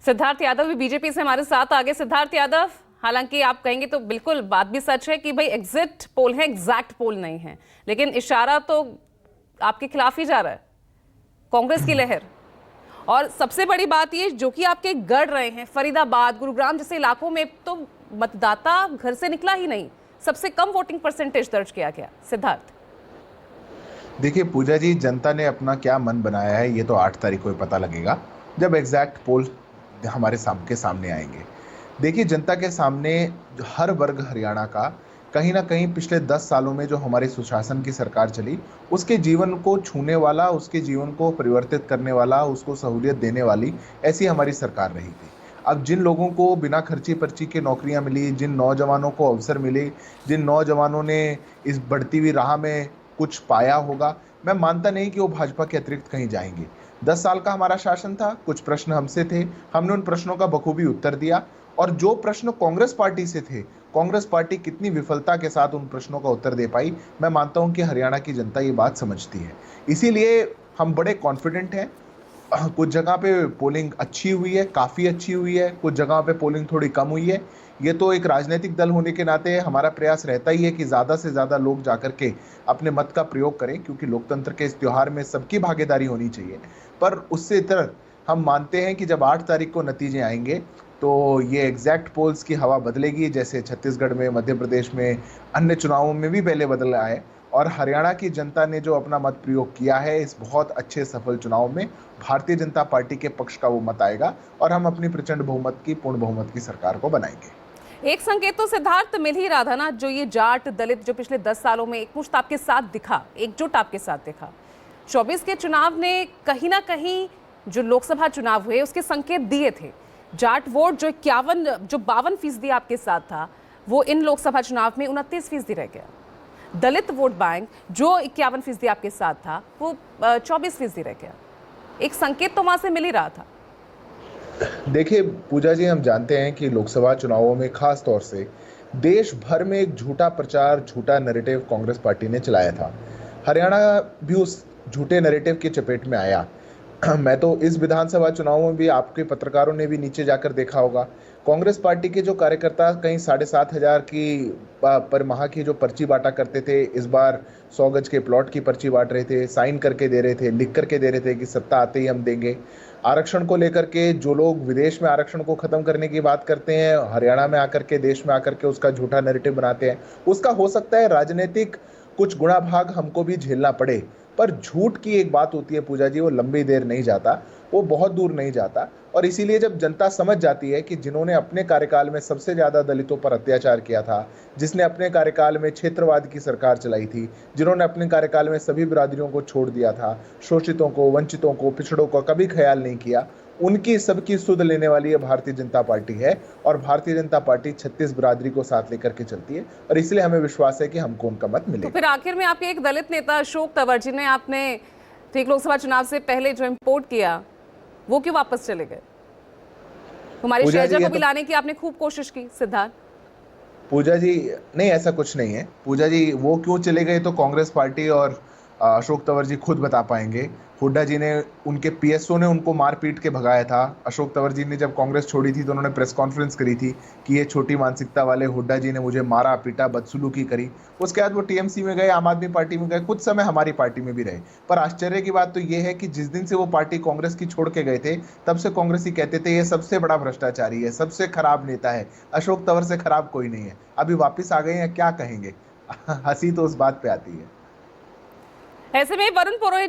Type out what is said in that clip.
सिद्धार्थ यादव भी बीजेपी से हमारे साथ आगे। सिद्धार्थ यादव, हालांकि आप कहेंगे तो बिल्कुल बात भी सच है कि भाई एग्जिट पोल है, एग्जैक्ट पोल नहीं है, लेकिन इशारा तो आपके खिलाफ ही जा रहा है कांग्रेस की लहर। और सबसे बड़ी बात ये जो कि आपके गढ़ रहे हैं फरीदाबाद, गुरुग्राम जैसे इलाकों में तो मतदाता घर से निकला ही नहीं, सबसे कम वोटिंग परसेंटेज दर्ज किया गया। सिद्धार्थ, देखिए पूजा जी, जनता ने अपना क्या मन बनाया है ये तो 8 तारीख को ही पता लगेगा, जब एग्जैक्ट पोल हमारे सामने आएंगे। देखिए जनता के सामने हर वर्ग हरियाणा का कहीं ना कहीं पिछले 10 सालों में जो हमारी सुशासन की सरकार चली, उसके जीवन को छूने वाला, उसके जीवन को परिवर्तित करने वाला, उसको सहूलियत देने वाली ऐसी हमारी सरकार रही थी। अब जिन लोगों को बिना खर्ची पर्ची के नौकरियां मिली, जिन नौजवानों को अवसर मिले, जिन नौजवानों ने इस बढ़ती हुई राह में कुछ पाया होगा, मैं मानता नहीं कि वो भाजपा के अतिरिक्त कहीं जाएंगे। 10 साल का हमारा शासन था, कुछ प्रश्न हमसे थे, हमने उन प्रश्नों का बखूबी उत्तर दिया, और जो प्रश्न कांग्रेस पार्टी से थे, कांग्रेस पार्टी कितनी विफलता के साथ उन प्रश्नों का उत्तर दे पाई, मैं मानता हूं कि हरियाणा की जनता ये बात समझती है। इसीलिए हम बड़े कॉन्फिडेंट हैं। कुछ जगह पे पोलिंग अच्छी हुई है, काफ़ी अच्छी हुई है, कुछ जगह पे पोलिंग थोड़ी कम हुई है। ये तो एक राजनीतिक दल होने के नाते हमारा प्रयास रहता ही है कि ज़्यादा से ज़्यादा लोग जाकर के अपने मत का प्रयोग करें, क्योंकि लोकतंत्र के इस त्यौहार में सबकी भागीदारी होनी चाहिए। पर उससे इतर हम मानते हैं कि जब 8 तारीख को नतीजे आएंगे तो ये एग्जैक्ट पोल्स की हवा बदलेगी, जैसे छत्तीसगढ़ में, मध्य प्रदेश में, अन्य चुनावों में भी पहले बदल आए। और हरियाणा की जनता ने जो अपना मत प्रयोग किया है इस बहुत अच्छे सफल चुनाव में, भारतीय जनता पार्टी के पक्ष का वो मत आएगा और हम अपनी प्रचंड बहुमत की, पूर्ण बहुमत की सरकार को बनाएंगे। एक संकेत तो सिद्धार्थ मिल ही रहा था ना, जो ये जाट दलित जो पिछले 10 सालों में एकमुश्त आपके साथ दिखा, एकजुट आपके साथ दिखा, 24 के चुनाव ने कहीं ना कहीं जो लोकसभा चुनाव हुए उसके संकेत दिए थे। जाट वोट जो 52% आपके साथ था, वो इन लोकसभा चुनाव में 29% रह गया। दलित वोट बैंक जो 51% आपके साथ था, वो 24% रह गया। एक संकेत तो वहां से मिल ही रहा था। देखिए पूजा जी, हम जानते हैं कि लोकसभा चुनावों में खास तौर से देश भर में एक झूठा प्रचार, झूठा नैरेटिव कांग्रेस पार्टी ने चलाया था। हरियाणा भी उस झूठे नैरेटिव की चपेट में आया। मैं तो इस विधानसभा चुनाव में भी, आपके पत्रकारों ने भी नीचे जाकर देखा होगा, कांग्रेस पार्टी के जो कार्यकर्ता कहीं 7,500 की पर माह की जो पर्ची बांटा करते थे, इस बार 100 गज के प्लॉट की पर्ची बांट रहे थे, साइन करके दे रहे थे, लिख करके दे रहे थे कि सत्ता आते ही हम देंगे। आरक्षण को लेकर के जो लोग विदेश में आरक्षण को खत्म करने की बात करते हैं, हरियाणा में आकर के, देश में आकर के उसका झूठा नैरेटिव बनाते हैं, उसका हो सकता है राजनीतिक कुछ गुणा भाग हमको भी झेलना पड़े, पर झूठ की एक बात होती है पूजा जी, वो लंबी देर नहीं जाता, वो बहुत दूर नहीं जाता। और इसीलिए जब जनता समझ जाती है कि जिन्होंने अपने कार्यकाल में सबसे ज्यादा दलितों पर अत्याचार किया था, जिसने अपने कार्यकाल में क्षेत्रवाद की सरकार चलाई थी, जिन्होंने अपने कार्यकाल में सभी बिरादरियों को छोड़ दिया था, शोषितों को, वंचितों को, पिछड़ों को कभी ख्याल नहीं किया, उनकी सबकी सुध लेने वाली ये भारतीय जनता पार्टी है। और भारतीय जनता पार्टी 36 बिरादरी को साथ लेकर के चलती है, और इसलिए हमें विश्वास है कि हमको उनका मत मिलेगा। तो फिर आखिर में आपके एक दलित नेता अशोक तंवर जी ने आपने ठीक लोकसभा चुनाव से पहले जो इम्पोर्ट किया, वो क्यों वापस चले गए? हमारी शैलजा को भी लाने की आपने खूब कोशिश की। सिद्धार्थ, पूजा जी, नहीं ऐसा कुछ नहीं है पूजा जी। वो क्यों चले गए तो कांग्रेस पार्टी और अशोक तंवर जी खुद बता पाएंगे। हुड्डा जी ने, उनके पीएसओ ने उनको मार पीट के भगाया था। अशोक तंवर जी ने जब कांग्रेस छोड़ी थी तो उन्होंने प्रेस कॉन्फ्रेंस करी थी कि ये छोटी मानसिकता वाले हुड्डा जी ने मुझे मारा पीटा, बदसलूकी करी। उसके बाद वो टीएमसी में गए, आम आदमी पार्टी में गए, कुछ समय हमारी पार्टी में भी रहे। पर आश्चर्य की बात तो ये है कि जिस दिन से वो पार्टी कांग्रेस की छोड़ के गए थे, तब से कांग्रेसी कहते थे ये सबसे बड़ा भ्रष्टाचारी है, सबसे खराब नेता है, अशोक तंवर से खराब कोई नहीं है। अभी वापिस आ गए हैं, क्या कहेंगे? हंसी तो उस बात पे आती है। ऐसे में वरुण पुरोहित